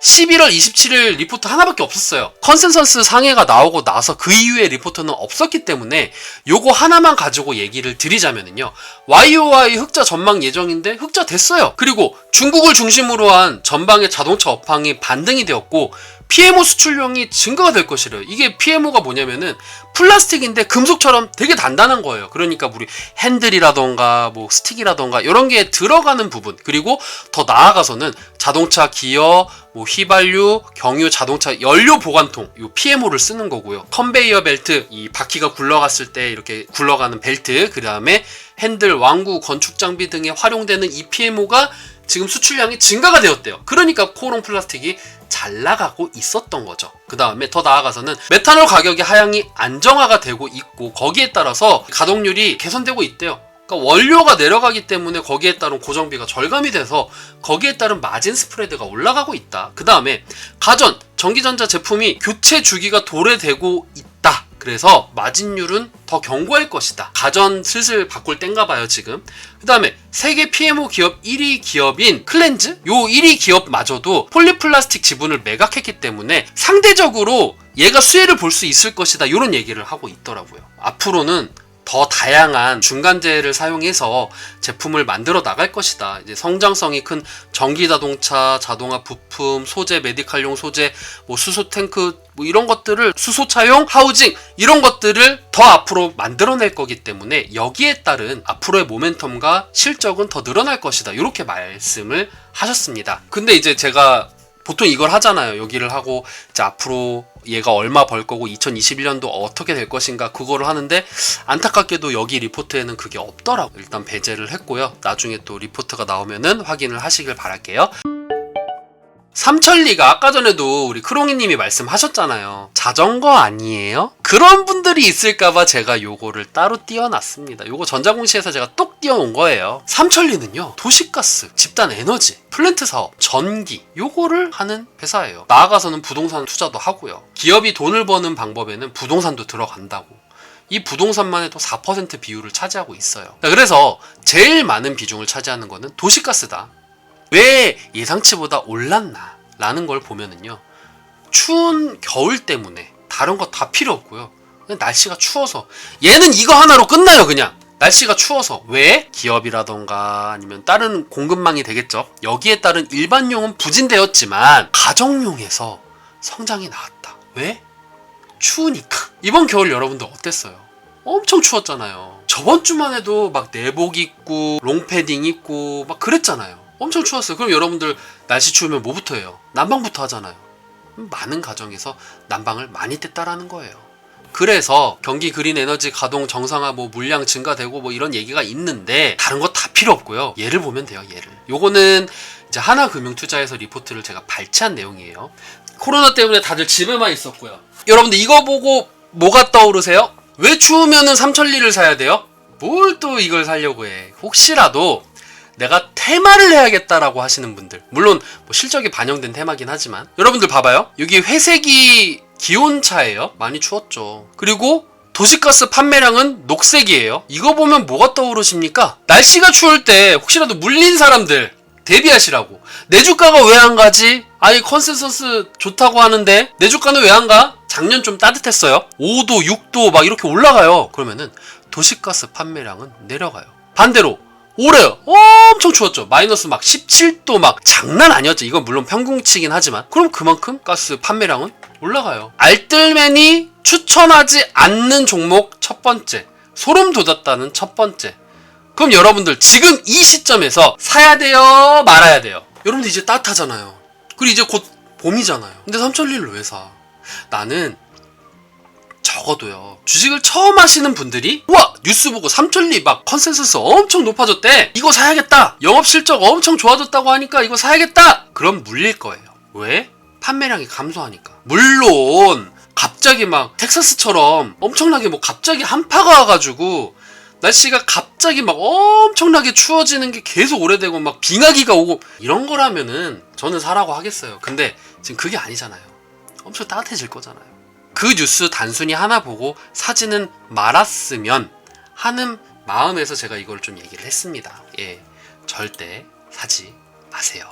11월 27일 리포트 하나밖에 없었어요. 컨센서스 상해가 나오고 나서 그 이후에 리포트는 없었기 때문에 요거 하나만 가지고 얘기를 드리자면은요, YOY 흑자 전망 예정인데 흑자 됐어요. 그리고 중국을 중심으로 한 전방의 자동차 업황이 반등이 되었고 PMO 수출량이 증가가 될 것이래요. 이게 PMO가 뭐냐면은 플라스틱인데 금속처럼 되게 단단한 거예요. 그러니까 우리 핸들이라던가 뭐 스틱이라던가 이런 게 들어가는 부분, 그리고 더 나아가서는 자동차 기어, 뭐 휘발유, 경유 자동차 연료 보관통, 요 PMO를 쓰는 거고요. 컨베이어 벨트, 이 바퀴가 굴러갔을 때 이렇게 굴러가는 벨트, 그 다음에 핸들, 완구, 건축 장비 등에 활용되는 이 PMO가 지금 수출량이 증가가 되었대요. 그러니까 코오롱 플라스틱이 잘 나가고 있었던 거죠. 그 다음에 더 나아가서는 메탄올 가격의 하향이 안정화가 되고 있고 거기에 따라서 가동률이 개선되고 있대요. 그러니까 원료가 내려가기 때문에 거기에 따른 고정비가 절감이 돼서 거기에 따른 마진 스프레드가 올라가고 있다. 그 다음에 가전, 전기전자 제품이 교체 주기가 도래되고 있다. 그래서 마진율은 더 견고할 것이다. 가전 슬슬 바꿀 땐가 봐요 지금. 그 다음에 세계 PMO 기업 1위 기업인 클렌즈? 요 1위 기업마저도 폴리플라스틱 지분을 매각했기 때문에 상대적으로 얘가 수혜를 볼 수 있을 것이다. 요런 얘기를 하고 있더라고요. 앞으로는 더 다양한 중간재를 사용해서 제품을 만들어 나갈 것이다. 이제 성장성이 큰 전기 자동차, 자동화 부품, 소재, 메디칼용 소재, 뭐 수소 탱크, 뭐 이런 것들을 수소차용, 하우징 이런 것들을 더 앞으로 만들어낼 거기 때문에 여기에 따른 앞으로의 모멘텀과 실적은 더 늘어날 것이다. 이렇게 말씀을 하셨습니다. 근데 이제 제가 보통 이걸 하잖아요. 여기를 하고 이제 앞으로 얘가 얼마 벌 거고 2021년도 어떻게 될 것인가 그거를 하는데 안타깝게도 여기 리포트에는 그게 없더라고요. 일단 배제를 했고요. 나중에 또 리포트가 나오면은 확인을 하시길 바랄게요. 삼천리가 아까 전에도 우리 크롱이님이 말씀하셨잖아요. 자전거 아니에요? 그런 분들이 있을까봐 제가 요거를 따로 띄워놨습니다. 요거 전자공시에서 제가 똑 띄워놓은 거예요. 삼천리는요, 도시가스, 집단 에너지, 플랜트 사업, 전기 요거를 하는 회사예요. 나아가서는 부동산 투자도 하고요. 기업이 돈을 버는 방법에는 부동산도 들어간다고. 이 부동산만 해도 4% 비율을 차지하고 있어요. 그래서 제일 많은 비중을 차지하는 거는 도시가스다. 왜 예상치보다 올랐나 라는 걸 보면은요, 추운 겨울 때문에 다른 거 다 필요 없고요. 그냥 날씨가 추워서 얘는 이거 하나로 끝나요. 그냥 날씨가 추워서. 왜? 기업이라던가 아니면 다른 공급망이 되겠죠. 여기에 따른 일반용은 부진되었지만 가정용에서 성장이 나왔다. 왜? 추우니까. 이번 겨울 여러분들 어땠어요? 엄청 추웠잖아요. 저번 주만 해도 막 내복 입고 롱패딩 입고 막 그랬잖아요. 엄청 추웠어요. 그럼 여러분들 날씨 추우면 뭐부터 해요? 난방부터 하잖아요. 많은 가정에서 난방을 많이 뗐다라는 거예요. 그래서 경기 그린 에너지 가동 정상화, 뭐 물량 증가되고 뭐 이런 얘기가 있는데 다른 거 다 필요 없고요. 얘를 보면 돼요. 얘를. 요거는 이제 하나금융투자에서 리포트를 제가 발췌한 내용이에요. 코로나 때문에 다들 집에만 있었고요. 여러분들 이거 보고 뭐가 떠오르세요? 왜 추우면은 삼천리를 사야 돼요? 뭘 또 이걸 사려고 해? 혹시라도 내가 테마를 해야겠다라고 하시는 분들, 물론 뭐 실적이 반영된 테마긴 하지만 여러분들 봐봐요. 여기 회색이 기온차예요. 많이 추웠죠. 그리고 도시가스 판매량은 녹색이에요. 이거 보면 뭐가 떠오르십니까? 날씨가 추울 때 혹시라도 물린 사람들 대비하시라고. 내 주가가 왜 안 가지? 아니 컨센서스 좋다고 하는데 내 주가는 왜 안 가? 작년 좀 따뜻했어요. 5도 6도 막 이렇게 올라가요. 그러면은 도시가스 판매량은 내려가요. 반대로 올해 엄청 추웠죠. 마이너스 막 17도 막 장난 아니었죠. 이건 물론 평균치긴 하지만 그럼 그만큼 가스 판매량은 올라가요. 알뜰맨이 추천하지 않는 종목 첫 번째, 소름 돋았다는 첫 번째. 그럼 여러분들 지금 이 시점에서 사야 돼요? 말아야 돼요? 여러분들 이제 따뜻하잖아요. 그리고 이제 곧 봄이잖아요. 근데 삼천리를 왜 사? 나는 적어도요, 주식을 처음 하시는 분들이 우와 뉴스 보고 삼천리 막 컨센서스 엄청 높아졌대, 이거 사야겠다, 영업실적 엄청 좋아졌다고 하니까 이거 사야겠다, 그럼 물릴 거예요. 왜? 판매량이 감소하니까. 물론 갑자기 막 텍사스처럼 엄청나게 뭐 갑자기 한파가 와가지고 날씨가 갑자기 막 엄청나게 추워지는 게 계속 오래되고 막 빙하기가 오고 이런 거라면은 저는 사라고 하겠어요. 근데 지금 그게 아니잖아요. 엄청 따뜻해질 거잖아요. 그 뉴스 단순히 하나 보고 사지는 말았으면 하는 마음에서 제가 이걸 좀 얘기를 했습니다. 예, 절대 사지 마세요.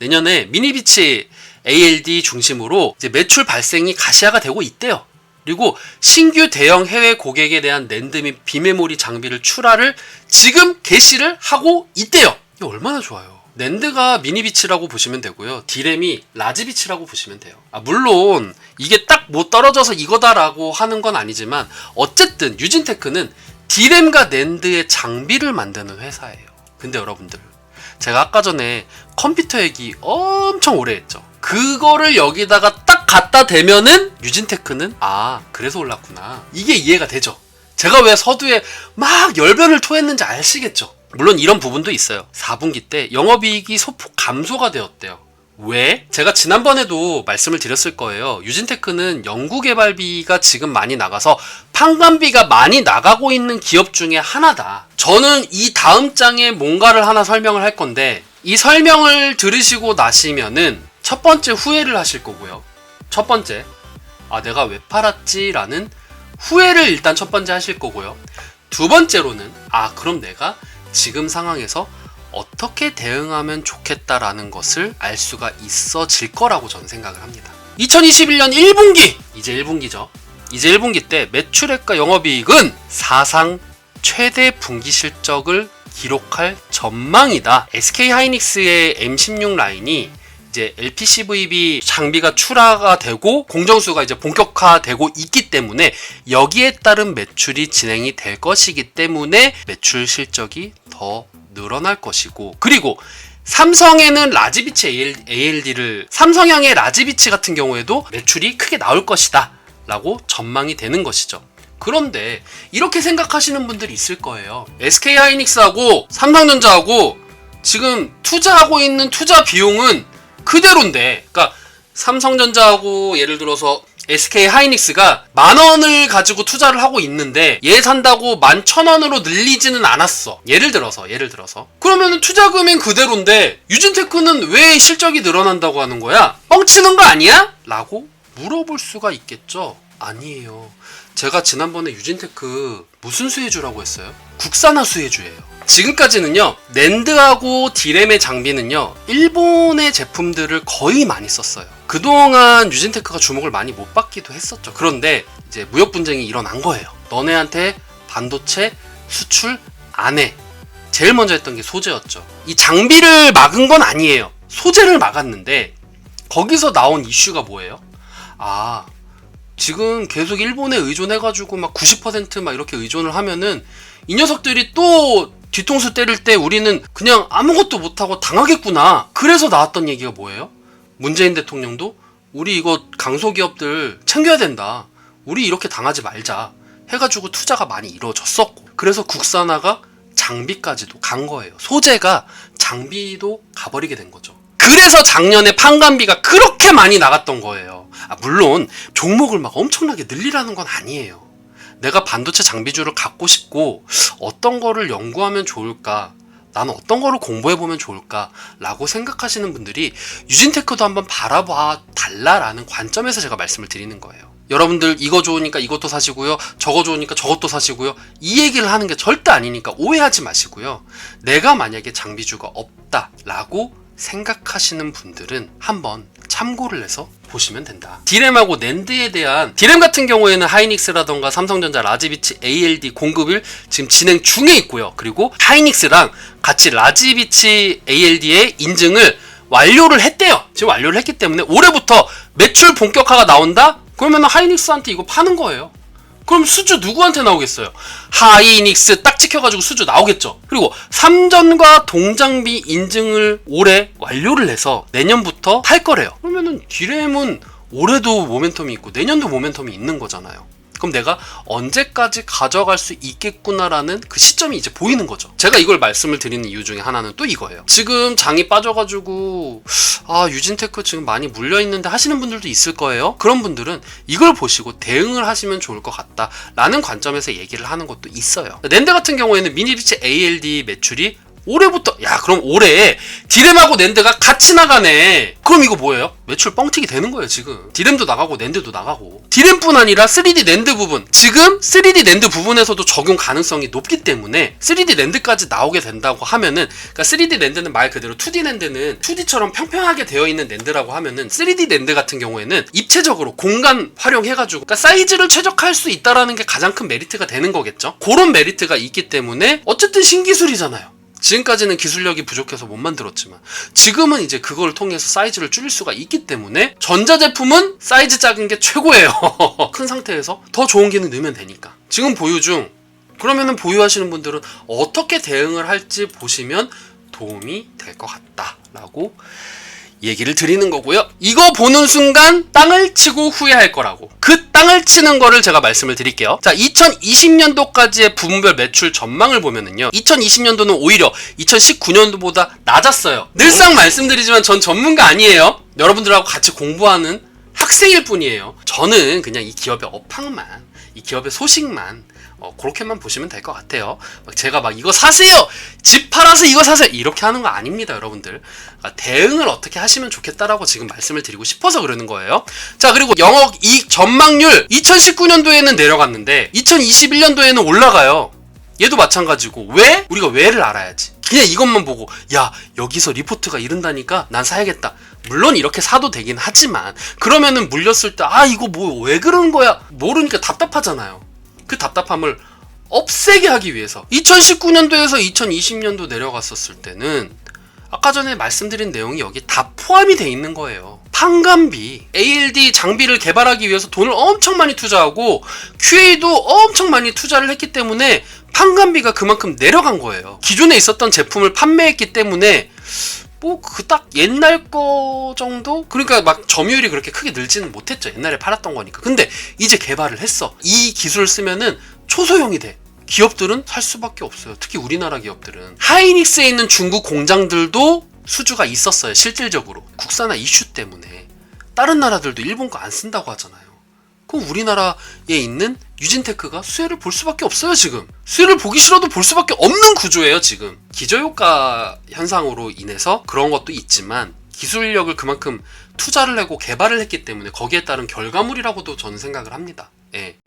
내년에 미니비치 ALD 중심으로 이제 매출 발생이 가시화가 되고 있대요. 그리고 신규 대형 해외 고객에 대한 낸드 및 비메모리 장비를 출하를 지금 개시를 하고 있대요. 이게 얼마나 좋아요. 낸드가 미니비치라고 보시면 되고요. D램이 라지비치라고 보시면 돼요. 물론 이게 딱 뭐 떨어져서 이거다라고 하는 건 아니지만 어쨌든 유진테크는 D램과 낸드의 장비를 만드는 회사예요. 근데 여러분들, 제가 아까 전에 컴퓨터 얘기 엄청 오래 했죠. 그거를 여기다가 딱 갖다 대면은 유진테크는 그래서 올랐구나, 이게 이해가 되죠. 제가 왜 서두에 막 열변을 토했는지 아시겠죠. 물론 이런 부분도 있어요. 4분기 때 영업이익이 소폭 감소가 되었대요. 왜? 제가 지난번에도 말씀을 드렸을 거예요. 유진테크는 연구개발비가 지금 많이 나가서 판관비가 많이 나가고 있는 기업 중에 하나다. 저는 이 다음 장에 뭔가를 하나 설명을 할 건데, 이 설명을 들으시고 나시면은 첫 번째 후회를 하실 거고요. 첫 번째, 내가 왜 팔았지? 라는 후회를 일단 첫 번째 하실 거고요. 두 번째로는 그럼 내가 지금 상황에서 어떻게 대응하면 좋겠다라는 것을 알 수가 있어질 거라고 저는 생각을 합니다. 2021년 1분기! 이제 1분기죠. 이제 1분기 때 매출액과 영업이익은 사상 최대 분기 실적을 기록할 전망이다. SK하이닉스의 M16 라인이 이제 LPCVB 장비가 출하가 되고 공정수가 이제 본격화되고 있기 때문에 여기에 따른 매출이 진행이 될 것이기 때문에 매출 실적이 더 늘어날 것이고, 그리고 삼성에는 라지비치 ALD를, 삼성향의 라지비치 같은 경우에도 매출이 크게 나올 것이다 라고 전망이 되는 것이죠. 그런데 이렇게 생각하시는 분들이 있을 거예요. SK하이닉스하고 삼성전자하고 지금 투자하고 있는 투자 비용은 그대로인데, 그러니까 삼성전자하고 예를 들어서 SK하이닉스가 10,000원을 가지고 투자를 하고 있는데 얘 산다고 11,000원으로 늘리지는 않았어. 예를 들어서 그러면 투자 금액 그대로인데 유진테크는 왜 실적이 늘어난다고 하는 거야? 뻥치는 거 아니야? 라고 물어볼 수가 있겠죠. 아니에요. 제가 지난번에 유진테크 무슨 수혜주라고 했어요? 국산화 수혜주예요. 지금까지는요, 낸드하고 D램의 장비는요, 일본의 제품들을 거의 많이 썼어요. 그동안 유진테크가 주목을 많이 못 받기도 했었죠. 그런데 이제 무역 분쟁이 일어난 거예요. 너네한테 반도체 수출 안 해. 제일 먼저 했던 게 소재였죠. 이 장비를 막은 건 아니에요. 소재를 막았는데 거기서 나온 이슈가 뭐예요? 지금 계속 일본에 의존해가지고 막 90% 이렇게 의존을 하면은 이 녀석들이 또 뒤통수 때릴 때 우리는 그냥 아무것도 못하고 당하겠구나. 그래서 나왔던 얘기가 뭐예요? 문재인 대통령도 우리 이거 강소기업들 챙겨야 된다. 우리 이렇게 당하지 말자 해가지고 투자가 많이 이루어졌었고, 그래서 국산화가 장비까지도 간 거예요. 소재가 장비도 가버리게 된 거죠. 그래서 작년에 판관비가 그렇게 많이 나갔던 거예요. 물론 종목을 막 엄청나게 늘리라는 건 아니에요. 내가 반도체 장비주를 갖고 싶고 어떤 거를 연구하면 좋을까, 나는 어떤 거를 공부해보면 좋을까 라고 생각하시는 분들이 유진테크도 한번 바라봐 달라라는 관점에서 제가 말씀을 드리는 거예요. 여러분들 이거 좋으니까 이것도 사시고요, 저거 좋으니까 저것도 사시고요, 이 얘기를 하는 게 절대 아니니까 오해하지 마시고요. 내가 만약에 장비주가 없다라고 생각하시는 분들은 한번 참고를 해서 보시면 된다. D램하고 낸드에 대한, D램 같은 경우에는 하이닉스라던가 삼성전자 라지비치 ALD 공급을 지금 진행 중에 있고요. 그리고 하이닉스랑 같이 라지비치 ALD의 인증을 완료를 했대요. 지금 완료를 했기 때문에 올해부터 매출 본격화가 나온다? 그러면 하이닉스한테 이거 파는 거예요. 그럼 수주 누구한테 나오겠어요? 하이닉스 딱 찍혀가지고 수주 나오겠죠. 그리고 삼전과 동장비 인증을 올해 완료를 해서 내년부터 팔 거래요. 그러면은 D램은 올해도 모멘텀이 있고 내년도 모멘텀이 있는 거잖아요. 그럼 내가 언제까지 가져갈 수 있겠구나라는 그 시점이 이제 보이는 거죠. 제가 이걸 말씀을 드리는 이유 중에 하나는 또 이거예요. 지금 장이 빠져가지고 유진테크 지금 많이 물려있는데 하시는 분들도 있을 거예요. 그런 분들은 이걸 보시고 대응을 하시면 좋을 것 같다라는 관점에서 얘기를 하는 것도 있어요. 낸드 같은 경우에는 미니비치 ALD 매출이 올해부터 야 그럼 올해 디램하고 낸드가 같이 나가네. 그럼 이거 뭐예요? 매출 뻥튀기 되는 거예요 지금. 디램도 나가고 낸드도 나가고. 디램뿐 아니라 3D 낸드 부분, 지금 3D 낸드 부분에서도 적용 가능성이 높기 때문에 3D 낸드까지 나오게 된다고 하면은, 그러니까 3D 낸드는 말 그대로 2D 낸드는 2D처럼 평평하게 되어 있는 낸드라고 하면은 3D 낸드 같은 경우에는 입체적으로 공간 활용해가지고 그러니까 사이즈를 최적화할 수 있다라는 게 가장 큰 메리트가 되는 거겠죠. 그런 메리트가 있기 때문에 어쨌든 신기술이잖아요. 지금까지는 기술력이 부족해서 못 만들었지만 지금은 이제 그걸 통해서 사이즈를 줄일 수가 있기 때문에 전자제품은 사이즈 작은 게 최고예요. 큰 상태에서 더 좋은 기능 넣으면 되니까. 지금 보유 중. 그러면은 보유하시는 분들은 어떻게 대응을 할지 보시면 도움이 될 것 같다라고 얘기를 드리는 거고요. 이거 보는 순간 땅을 치고 후회할 거라고. 그 땅을 치는 거를 제가 말씀을 드릴게요. 자, 2020년도까지의 부문별 매출 전망을 보면은요. 2020년도는 오히려 2019년도보다 낮았어요. 늘상 말씀드리지만 전 전문가 아니에요. 여러분들하고 같이 공부하는 학생일 뿐이에요. 저는 그냥 이 기업의 업황만, 이 기업의 소식만 그렇게만 보시면 될 것 같아요. 제가 막 이거 사세요! 집 팔아서 이거 사세요! 이렇게 하는 거 아닙니다, 여러분들. 대응을 어떻게 하시면 좋겠다라고 지금 말씀을 드리고 싶어서 그러는 거예요. 자, 그리고 영업이익 전망률 2019년도에는 내려갔는데 2021년도에는 올라가요. 얘도 마찬가지고. 왜? 우리가 왜를 알아야지. 그냥 이것만 보고 야, 여기서 리포트가 이른다니까 난 사야겠다. 물론 이렇게 사도 되긴 하지만 그러면은 물렸을 때 아, 이거 뭐 왜 그런 거야? 모르니까 답답하잖아요. 그 답답함을 없애게 하기 위해서 2019년도에서 2020년도 내려갔었을 때는 아까 전에 말씀드린 내용이 여기 다 포함이 돼 있는 거예요. 판관비, ALD 장비를 개발하기 위해서 돈을 엄청 많이 투자하고 QA도 엄청 많이 투자를 했기 때문에 판관비가 그만큼 내려간 거예요. 기존에 있었던 제품을 판매했기 때문에 뭐 그 딱 옛날 거 정도? 그러니까 막 점유율이 그렇게 크게 늘지는 못했죠. 옛날에 팔았던 거니까. 근데 이제 개발을 했어. 이 기술을 쓰면은 초소형이 돼. 기업들은 살 수밖에 없어요. 특히 우리나라 기업들은. 하이닉스에 있는 중국 공장들도 수주가 있었어요. 실질적으로. 국산화 이슈 때문에. 다른 나라들도 일본 거 안 쓴다고 하잖아요. 그럼 우리나라에 있는 유진테크가 수혜를 볼 수밖에 없어요. 지금 수혜를 보기 싫어도 볼 수밖에 없는 구조예요. 지금 기저효과 현상으로 인해서 그런 것도 있지만 기술력을 그만큼 투자를 하고 개발을 했기 때문에 거기에 따른 결과물이라고도 저는 생각을 합니다. 예.